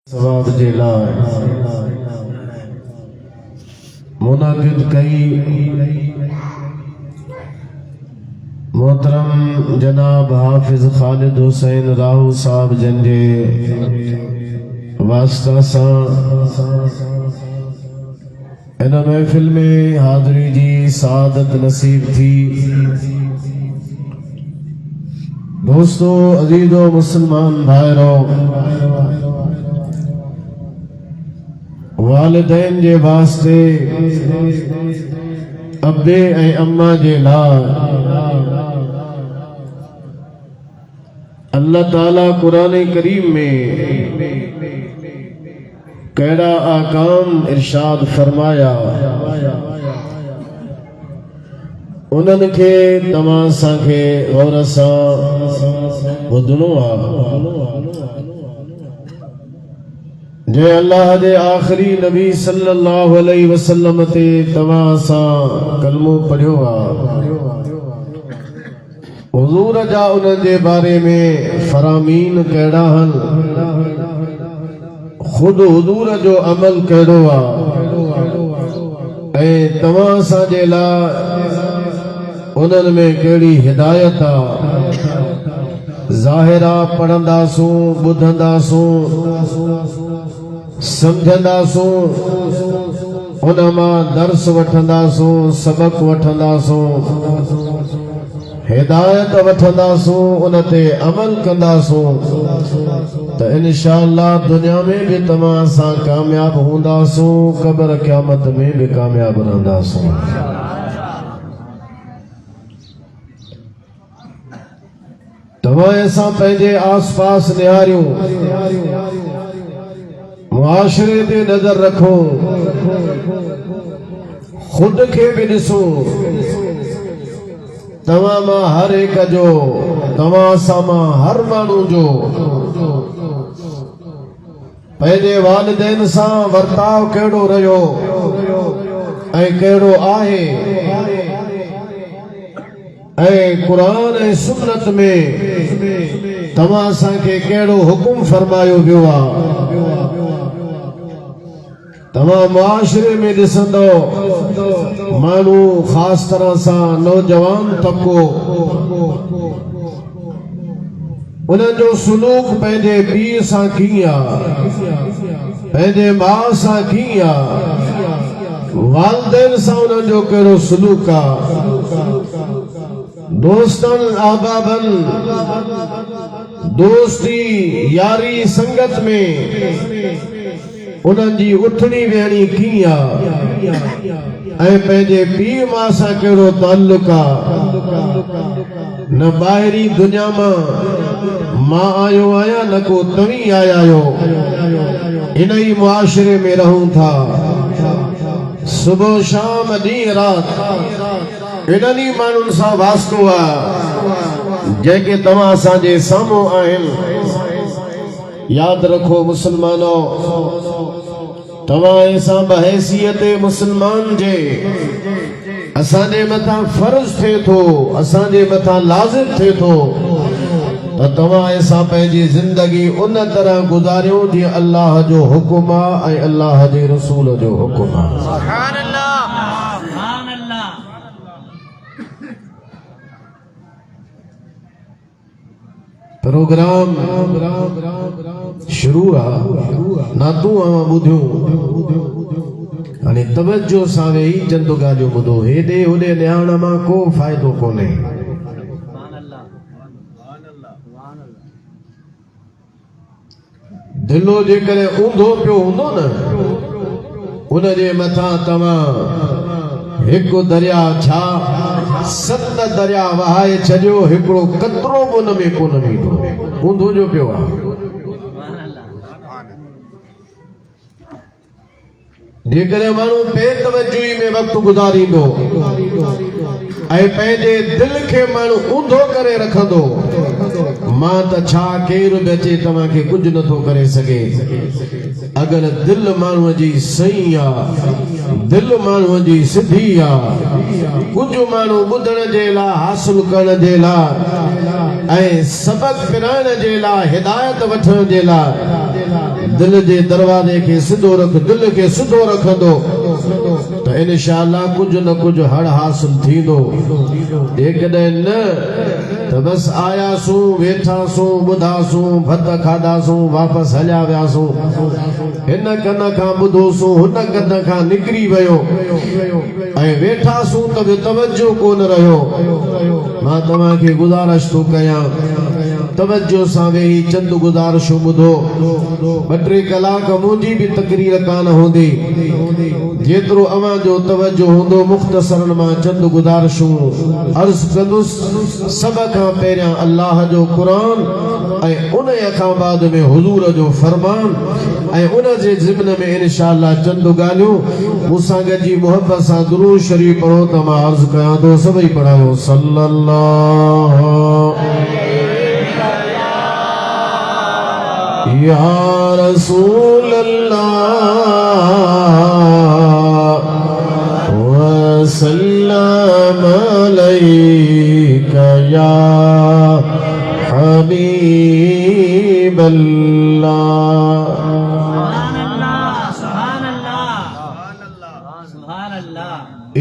सवाब जे लाइ मुनाकिद कई मोहतरम जनाब हाफिज खालिद हुसैन राहू साहब जंजे वास्ता सां इन महफिल में हाज़री जी सादत नसीब थी। दोस्तों अजीजो मुसलमान भाइरो, वालिदैन जे वास्ते अब्बे ऐं अम्मा जे लाइ अल्लाह ताला कुरान करीम में कहिड़ा आकाम इरशाद फरमाया, उन्हनि खे तव्हां असांखे गौर सां ॿुधणो आहे। जे अल्लाह दे आखिरी नबी सल्लल्लाहु अलैहि वसल्लम ते तव्हां सां कलमो पढ़ियो आहे। हुज़ूर जा उन्हनि जे बारे में फरामीन कहिड़ा आहिनि, ख़ुदि हुज़ूर जो अमल कहिड़ो आहे ऐं तव्हां असांजे लाइ उन्हनि में कहिड़ी हिदायत आहे। ज़ाहिरा पढ़ंदासूं, ॿुधंदासूं, समझंदासूं, उन मां दर्स वठंदासूं, सबक वठंदासूं, हिदायत वठंदासूं, उन ते अमल कंदासूं त इंशाअल्लाह दुनिया में भी तव्हां सां कामयाब हूंदासूं, क़ब्र क़यामत में भी कामयाब रहंदासूं। तव्हां असां पंहिंजे आस पास निहारियूं, मुआशरे ते नजर रखो, खुद खे भी ॾिसो। तव्हां मां हर एक जो, तव्हां असां मां हर माण्हू जो पंहिंजे वालिदैन सां वर्ताव कहिड़ो रहियो ऐं कहिड़ो आहे ऐं कुरान ऐं सुन्नत में तव्हां असांखे कहिड़ो हुकुम फरमायो वियो आहे। तव्हां मुआशरे में ॾिसंदो माण्हू ख़ासि तरह सां नौजवान तबिको उन्हनि जो सुलूक पंहिंजे पीउ सां कीअं आहे, पंहिंजे माउ सां कीअं आहे, वालिदैन सां उन्हनि जो कहिड़ो सुलूक आहे, दोस्तन अहबाबन दोस्ती यारी संगत में उन्हनि जी उथणी वेहणी कीअं आहे ऐं पंहिंजे पीउ मां सां कहिड़ो ताल्लुक आहे। न ॿाहिरी दुनिया मां आयो आहियां, न को तव्हीं आया आहियो, इन ई मुआशरे में रहूं था। सुबुह शाम ॾींहुं राति इन्हनि ई माण्हुनि सां वास्तो आहे जेके तव्हां असांजे साम्हूं आहिनि। यादि रखो मुसलमानो, तव्हां असां बहैसियत मुसलमान जे असांजे मथां फर्ज़ थिए थो, असांजे मथां लाज़िम थिए थो त तव्हां असां पंहिंजी ज़िंदगी उन तरह गुज़ारियूं जीअं अल्लाह जो हुकुम आहे ऐं अल्लाह जे रसूल जो हुकुम आहे। प्रोग्राम शुरू आहे, नातूं आवां ॿुधियूं, हाणे तवज्जो सां वेही चंद ॻाल्हियूं ॿुधो। हेॾे होॾे निहारण मां को फ़ाइदो कोन्हे। दिलो जेकॾहिं ऊंधो पियो हूंदो न, उनजे मथां तव्हां हिकु दरिया छा 7 दरिया वहाए छॾियो, हिकिड़ो कतरो बि उन में कोन बीठो, ऊंधो जो पियो आहे। जेकॾहिं माण्हू बेतवजही में वक़्तु गुज़ारींदो ऐं पंहिंजे दिल खे माण्हू ऊंधो करे रखंदो, मां त छा केरु बि अचे तव्हांखे कुझु नथो करे सघे। अगरि दिल माण्हूअ जी सही आहे, दिल माण्हूअ जी सिधी आहे, कुझु माण्हू ॿुधण जे लाइ, हासिल करण जे लाइ ऐं सबक पिराइण जे लाइ हिदायत वठण जे लाइ दिल जे दरवाजे खे सिधो रख, दिल खे सिधो रखंदो त इंशाअल्लाह कुछ न कुछ हर हासिल थींदो। जेकॾहिं न त बस आयासूं, वेठासूं, ॿुधासूं, भत खाधासूं, वापसि हलिया वियासूं, हिन कन खां ॿुधोसूं, हुन कन खां निकिरी वियो ऐं वेठासूं त बि तवज्जो कोन रहियो। मां तव्हांखे गुज़ारिश थो कयां, तवज्जो सां वेही चंद गुज़ारिशूं ॿुधो। 2-3 कलाक मुंहिंजी बि तकरीर कान हूंदी, जेतिरो अवां जो तवज्जो हूंदो मुख़्तसरन मां चंद गुज़ारिशूं अर्ज़ कंदुसि। सभ खां पहिरियां अल्लाह जो क़ुरान ऐं उन खां बाद में हुज़ूर जो फरमान ऐं उन जे ज़िम्न में इंशाअल्लाह चंद ॻाल्हियूं मूंसां गॾिजी मुहबत सां दुरूद शरीफ़ पढ़ो त मां अर्ज़ कयां थो। सभई पढ़ायो सल्लल्लाहु या रसूल अल्लाह व सल्लम अलैका या हबीब अल्लाह।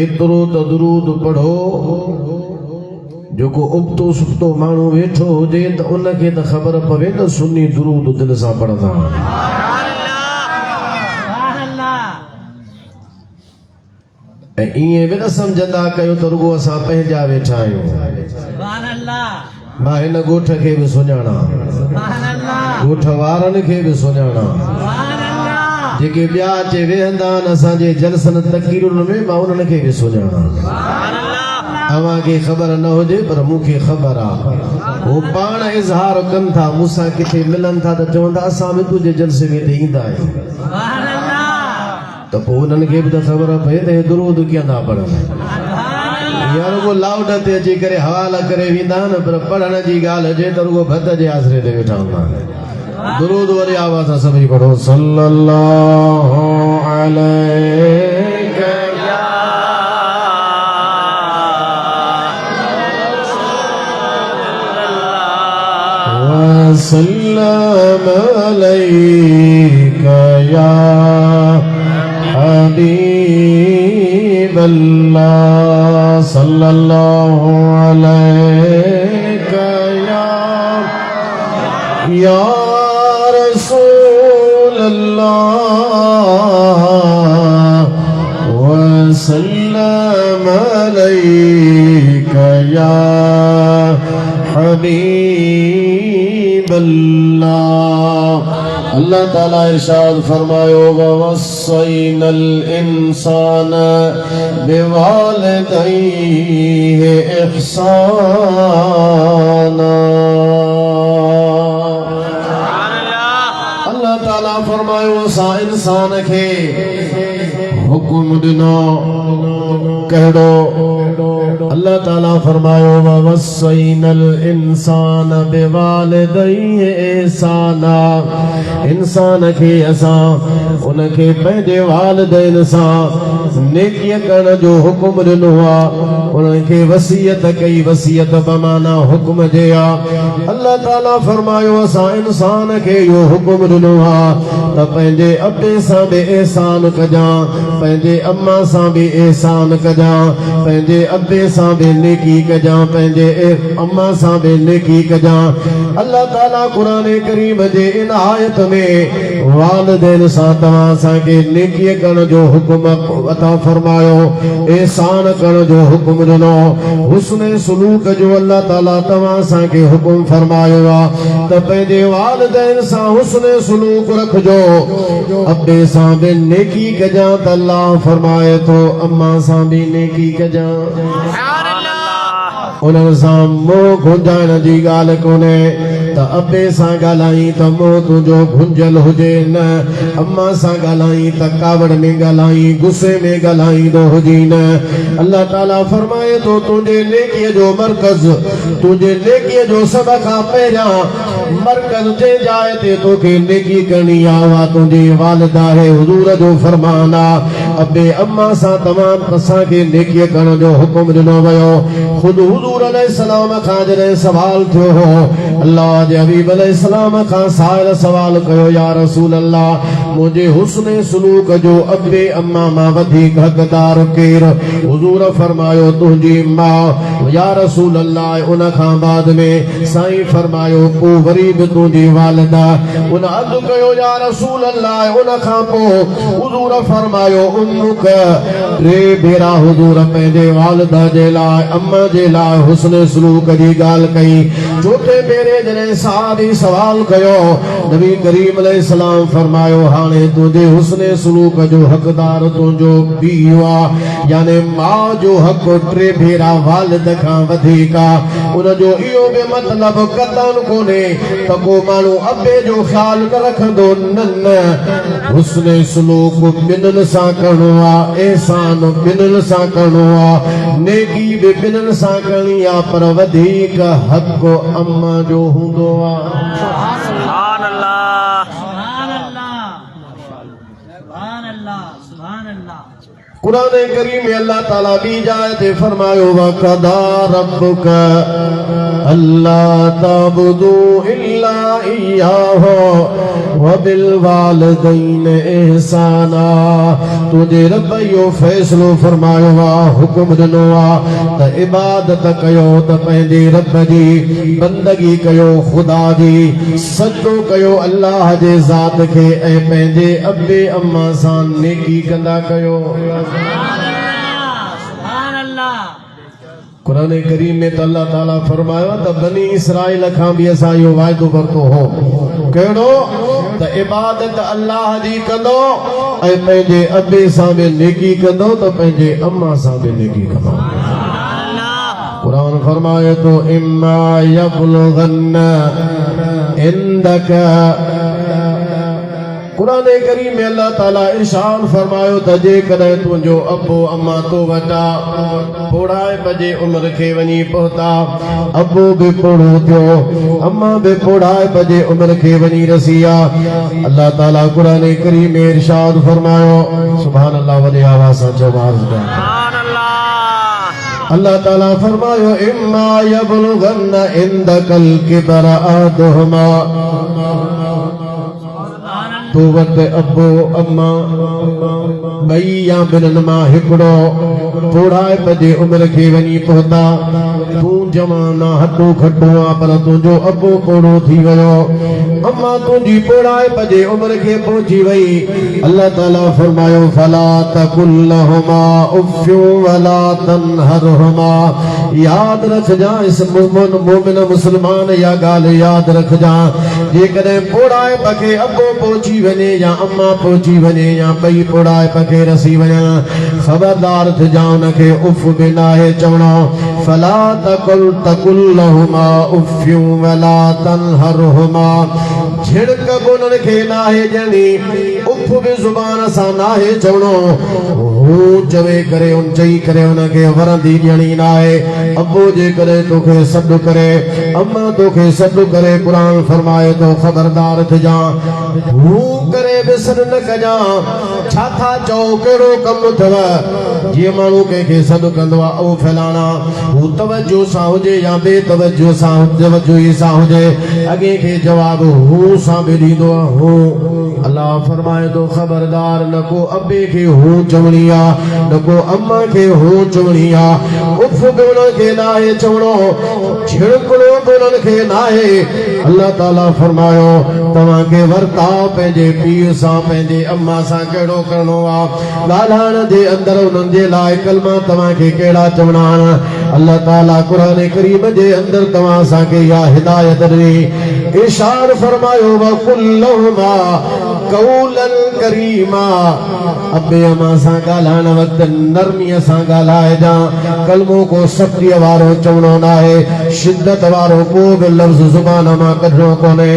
एतिरो त दुरूद पढ़ो जेको उबतो सुबतो माण्हू वेठो हुजे त उनखे त ख़बर पवे न सुन्नी दुरूद दिल सां पढ़ंदा। ऐं ईअं बि न सम्झंदा कयो त रुगो असां पंहिंजा वेठा आहियूं। मां हिन ॻोठ खे बि सुञाणा, ॻोठ वारनि खे बि सुञाणा, जेके ॿिया अचे वेहंदा आहिनि असांजे जलसनि तक़रीरुनि में, मां उन्हनि खे बि सुञाणा। अव्हांखे ख़बर न हुजे पर मूंखे ख़बर आहे। वो पाण इज़हार कनि था, मूंसां किथे मिलनि था त चवंदा असां बि तुंहिंजे जलसे में त ईंदा आहियूं। त पोइ उन्हनि खे बि त ख़बर पए त हे दुरूद कीअं था पढ़नि। या रुगो लाउड ते अची करे हवाला करे वेंदा आहिनि, पर पढ़ण जी ॻाल्हि हुजे त रुगो भत जे आसरे ते वेठा हूंदा आहिनि। दुरूद वरी आवाज़ सां सभई पढ़ो सल्लल्लाहु अलैका सल्लम अलैका या हबीब अल्लाह। सल्लल्लाहु अलैका या रसूल अल्लाह व सल्लम अलैका या हबीब अल्लाह। अल्लाह ताला इरशाद फरमायो ववस्सैनल इंसान बिवालिदैहि इहसाना। अल्लाह ताला फरमायो असां इंसान खे हुकुम ॾिनो कहिड़ो। अल्लाह ताला फरमायो ववस्सैनल इंसान बिवालिदैहि इहसाना। इंसान खे असां उनखे पंहिंजे वालिदैन सां नेकीअ करण जो हुकुम ॾिनो आहे। उनखे वसीयत कई, वसीयत बमाना हुकुम जे आहे। अल्लाह ताला फरमायो असां इंसान खे इहो हुकुम ॾिनो आहे त पंहिंजे अबे सां बि एहसान कजां, पंहिंजे अम्मा सां बि एहसान कजां, पंहिंजे अबे सां बि नेकी कजां, पंहिंजे अम्मा सां बि नेकी कजां। अल्लाह ताला क़ुरान करीम जे इन आयत में वालिदैन सां तव्हां असांखे नेकीअ करण जो हुकुम अता फरमायो, एहसान करण जो हुकुम ॾिनो, हुस्न सलूक जो अल्लाह ताला तव्हां असांखे हुकुम फरमायो आहे त पंहिंजे वालिदैन सां हुस्न सलूक रखजो, अबे सां बि नेकी कजां त अल्लाह फरमाए थो अम्मा सां बि नेकी कजां। उन्हनि सां मोह घुंजाइण जी ॻाल्हि कोन्हे त अबे सां ॻाल्हाई त मोह तुंहिंजो घुंजल हुजे न, अम्मा सां ॻाल्हाई त कावड़ में ॻाल्हाई, गुस्से में ॻाल्हाईंदो हुजी न। अल्लाह ताला फरमाए थो तुंहिंजे नेकीअ जो मरकज़, तुंहिंजे नेकीअ जो सभ खां पहिरियां मरकज ते जाए ते तो के नेकी करनी आवा तुझे वालिदा है हुजूर जो फरमाना अबे अम्मा सा तमाम तसा के नेकी करण जो हुक्म दिनो वयो खुद हुजूर अलैहिस्सलाम खां जॾहिं सवाल थियो हो अल्लाह जे हबीब अलैहिस्सलाम खां साहिल सवाल कयो या रसूल अल्लाह मुझे हुस्न सलूक जो अबे अम्मा मां वधीक हक़दार केर हुजूर फरमायो तुझी मां या रसूल अल्लाह उन खां बाद में साईं फरमायो को वरी भी तुझी वालिदा उन अद कयो या रसूल अल्लाह उन खां पोइ हुजूर फरमायो उम्मुक टे भेरा हुजूर पंहिंजे वालिदा जे लाइ अम्मा जे लाइ हुस्न सलूक जी ॻाल्हि कई चोथे भेरे जॾहिं सादी सवाल कयो नबी करीम अलैहिस्सलाम फरमायो हाणे तुझे हुस्न सलूक जो हक़दार तुंहिंजो पीउ आहे यानी मां जो हक़ टे भेरा वालिद खां वधीक आहे उनजो इहो बि मतिलबु कतन कोन्हे त को माण्हू अबे जो ख़्यालु न रखंदो न हुस्न सलूक ॿिन्हिनि सां करणो आहे एहसान ॿिन्हिनि सां करणो आहे नेकी बि ॿिन्हिनि सां करणी आहे पर वधीक हक़ अम्मा जो हूंदो आहे सुभान अल्लाह सुभान अल्लाह सुभान अल्लाह सुभान अल्लाह कुरान करीम में अल्लाह ताला भी जाए ते फरमायो वक़दा रब्बुक अल्लाह ताबुदू इल्ला इय्याहु व बिल वालिदैन इहसाना तुझे रब यो फैसलो फरमायो आ हुक्म दिनो आ त इबादत कयो त पंहिंजे रब जी बंदगी कयो खुदा जी सजदो कयो अल्लाह जे ज़ात खे ऐं पंहिंजे अबे अम्मा सां नेकी कंदा कयो सुभान अल्लाह कुरान करीम में तो अल्लाह ताला फरमायो त बनी इसराइल खां भी असां इहो वाइदो वरितो हो कहिड़ो त इबादत अल्लाह जी कंदो ऐं पंहिंजे अबे सां बि नेकी कंदो त पंहिंजे अम्मा सां बि नेकी कंदो कुरान फरमाए तो इम्मा यबलुगन्न इंदक कुरान करीम में अल्लाह ताला इरशाद फरमायो त जेकॾहिं तुंहिंजो अबो अम्मा तो वटा पोड़ाए बजे उम्र खे वञी पहुता अबो बि पोड़ो थियो अम्मा बि पोड़ाए बजे उम्र खे वञी रसी आहे अल्लाह ताला कुरान करीम में इरशाद फरमायो सुभान अल्लाह वॾे आवाज़ सां चओ सुभान अल्लाह अल्लाह ताला फरमायो इम्मा यबलुगन्न इंदकल किबर अहदुहुमा तो वट अबो अम्मा ॿई या ॿिन्हिनि मां हिकिड़ो पोड़ाए बजे उम्र खे वञी पहुता तूं जवान हटो खटो आहे पर तुंहिंजो अबो पोड़ो थी वियो अम्मा तुंहिंजी पोड़ाए बजे उम्र खे पहुची वई अल्लाह ताला फरमायो फला तकुल लहुमा उफ़्फिन वला तनहरहुमा याद रखजा इस मोमिन मुसलमान या ॻाल्हि याद रखजा जेकॾहिं पोड़ाए बखे अबो पहुची वञे या अम्मा पहुची वञे या ॿई पोड़ाए बखे रसी वञा ख़बरदार थिजा उनखे उफ़ बि नाहे चवणो फला तकुल लहुमा उफ़्फिन वला तनहरहुमा झिड़क बि उन्हनि खे नाहे ॾियणी उफ़ बि ज़ुबान सां नाहे चवणो हू चवे करे उन चई करे उनखे वरंदी ॾियणी नाहे अबो जेकॾहिं तोखे सॾु करे अम्मा तोखे सॾु करे क़ुरान फरमाए तो ख़बरदार थिजा हू करे बि सॾु न कजां छा था चओ कहिड़ो कमु अथव जीअं माण्हू कंहिंखे सॾु कंदो आहे ओ फैलाणा हू तवजो सां हुजे या बेतवजो सां तवजोई सां हुजे अॻे खे जवाबु हू सां बि ॾींदो आहे हू अल्लाह फरमाए तो ख़बरदार न को अबे खे हू चवणी आहे न को अम्मा खे हू चवणी आहे उफ़ बि उन्हनि खे नाहे चवणो छिड़कणो बि उन्हनि खे नाहे अल्लाह ताला फरमायो तव्हांखे वर्ताव पंहिंजे पीउ सां पंहिंजे अम्मा सां कहिड़ो करणो आहे ॻाल्हाइण जे अंदरि उन्हनि जे लाइ कलमा तव्हांखे कहिड़ा चवणा आहिनि अल्लाह ताला क़ुरान करीम जे अंदरि तव्हां असांखे इहा हिदायत ॾिनी इरशाद फरमायो वकुल लहुमा कौलन करीमा अबे अमा सां ॻाल्हाइण वक़्तु नरमीअ सां ॻाल्हाइजां कलमो को सख़्तीअ वारो चवणो न आहे शिद्दत वारो को बि लफ़्ज़ ज़ुबान मां कढणो कोन्हे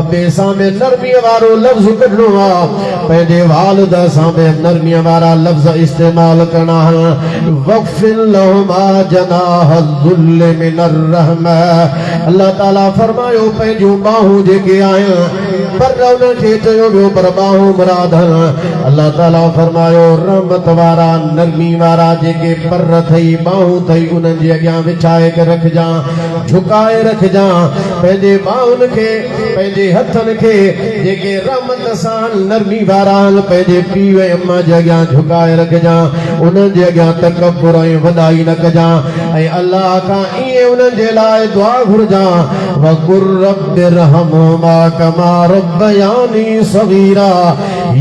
अबे सां बि नरमीअ वारो लफ़्ज़ कढणो आहे पंहिंजे वालिद सां बि नरमीअ वारा लफ़्ज़ इस्तेमाल करणा वक़्फ़िर लहुमा जनाह ज़ुल्ल मिनर रहमा अल्लाह ताला फरमायो पंहिंजूं बाहूं जेके आहिनि पर उनखे चयो वियो पर बाहूं मुराद अल्लाह ताला फरमायो रहमत वारा नरमी वारा जेके पर थई बाहूं थई उन्हनि जे अॻियां विछाए करे रखजां झुकाए रखजां पंहिंजे बाहुनि खे पंहिंजे हथनि खे जेके रहमत सां नरमी वारा पंहिंजे पीउ ऐं अम्मा जे अॻियां झुकाए रखजां उन्हनि जे अॻियां तकबर ऐं वॾाई न कजां ऐं अल्लाह खां ईअं उन्हनि जे लाइ दुआ घुरजां वक़ुर रब्बिरहमुमा कमा रब्बयानी सगीरा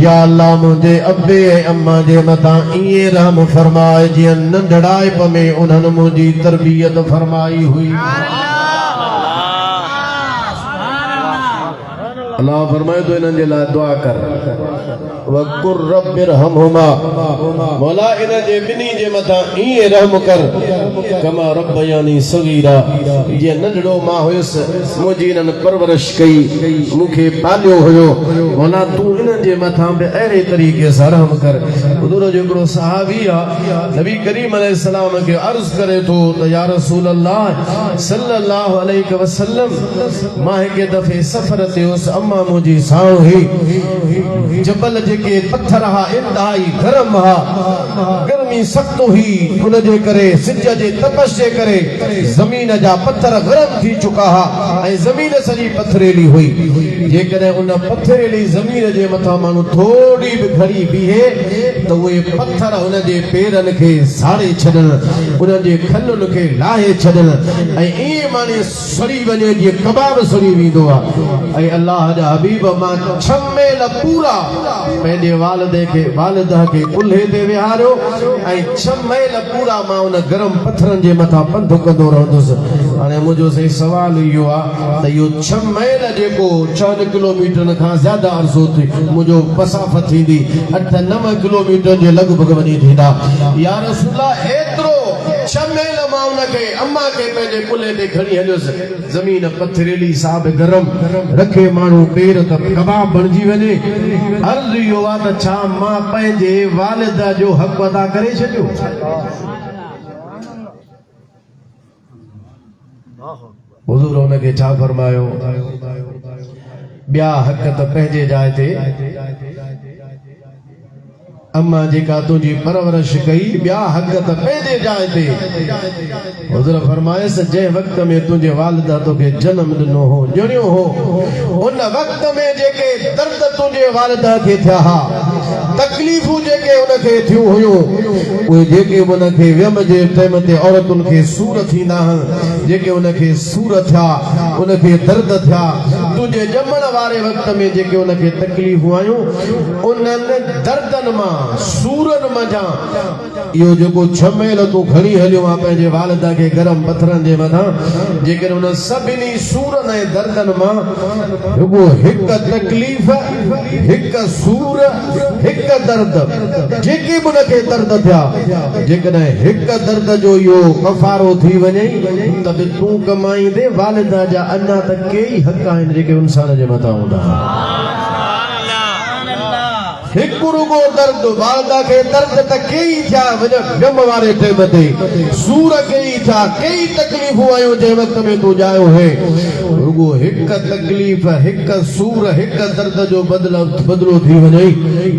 या अल्लाह मुंहिंजे अब्बे ऐं अम्मा जे मथां ईअं रहम फरमाए जीअं नंढड़ाइप में उन्हनि मुंहिंजी तरबियत फरमाई हुई अल्लाह फरमाए तो इन्हनि जे लाइ दुआ कर वक़ुर रब्बिरहमुमा मौला इन जे ॿिन्ही जे मथां ईअं रहम कर कमा रब्बयानी सगीरा जीअं नंढड़ो मां हुयुसि मुंहिंजी इन्हनि परवरिश कई मूंखे पालियो हुयो मौला तूं इन्हनि जे मथां बि अहिड़े तरीक़े सां रहम कर हुज़ूर जो हिकिड़ो सहाबी आहे नबी करीम अलैहिस्सलाम खे अर्ज़ करे थो त या रसूल अल्लाह सल्लल्लाहु अलैहि वसल्लम मां हिकु दफ़े सफ़र ते हुयुसि अम्मा मुंहिंजी साओ हुई जबल जेके पत्थर हा इंतहाई गरम हा गर्मी सख़्त हुई उन जे करे सिज जे तपश जे करे ज़मीन जा पत्थर गरम थी चुका हा ऐं ज़मीन सॼी पथरेली हुई जेकॾहिं उन पथरेली ज़मीन जे मथां माण्हू थोरी बि घड़ी बीहे त उहे पत्थर उन जे पेरनि खे साड़े छॾनि उन जे खलुनि खे लाहे छॾनि ऐं ईअं माने सड़ी वञे जीअं कबाब सड़ी वेंदो आहे ऐं अल्लाह जा हबीब मां 6 मेल पूरा पंहिंजे वालिदा खे कुल्हे ते विहारियो ऐं 6 मेल पूरा मां उन गरम पत्थरनि जे मथां पंधु कंदो रहंदुसि हाणे मुंहिंजो सही सुवाल इहो आहे त इहो 6 मेल जेको 4 किलोमीटर खां ज़्यादा अर्ज़ो थी मुंहिंजो मसाफ़त थींदी 8-9 किलोमीटर जे लॻभॻि वञी थींदा या रसूल एतिरो 6 मेल मां उनखे अम्मा खे पंहिंजे कुल्हे ते खणी हलियुसि ज़मीन पथरेली साब गरम रखे माण्हू पेर त कबाब बणिजी वञे अर्ज़ इहो आहे त छा मां पंहिंजे वालिदा जो हक़ अदा करे छॾियो हुज़ूर उनखे छा फरमायो ॿिया हक़ त पंहिंजे जाइ ते अम्मा जेका तुंहिंजी परवरिश कई ॿिया हक़ त पंहिंजे जाइ ते हुज़ूर फरमायसि जंहिं वक़्त में तुंहिंजे वालिदा तोखे जनम ॾिनो हो ॼणियो हो उन वक़्त में जेके दर्द तुंहिंजे वालिदा खे थिया हा तकलीफ़ूं जेके उनखे थियूं हुयूं उहे जेके उनखे वियम जे टाइम ते औरतुनि खे सूर थींदा आहिनि जेके उनखे सूर थिया उनखे दर्द थिया तुंहिंजे ॼमण वारे वक़्त में जेके उनखे तकलीफ़ूं आयूं उन्हनि दर्दनि मां सूरनि मंझां इहो जेको 6 मेल तूं खणी हलियो आहे पंहिंजे वालिदा खे गरम पत्थरनि जे मथां जेकर उन सभिनी सूरनि ऐं दर्दनि मां रुॻो हिकु तकलीफ़ हिकु सूर हिकु दर्द जेके बि उनखे दर्द थिया जेकॾहिं हिकु दर्द जो इहो कफ़ारो थी वञे त बि तूं कमाईंदे वालिदा जा अञा त कई हक़ आहिनि जेके इंसान जे मथां हूंदा हिकु रुॻो दर्द वालिदा खे दर्द त कई थिया ग़म वारे टाइम ते सूर कई थिया कई तकलीफ़ूं आयूं जंहिं वक़्त में तूं ॼायो है रुॻो हिकु तकलीफ़ हिकु सूर हिकु दर्द जो बदिलो थी वञे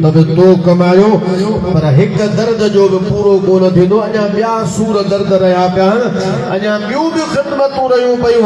त बि तो कमायो पर हिकु दर्द जो बि पूरो कोन थींदो अञा ॿिया सूर दर्द रहिया पिया आहिनि अञा ॿियूं बि ख़िदमतूं रहियूं पयूं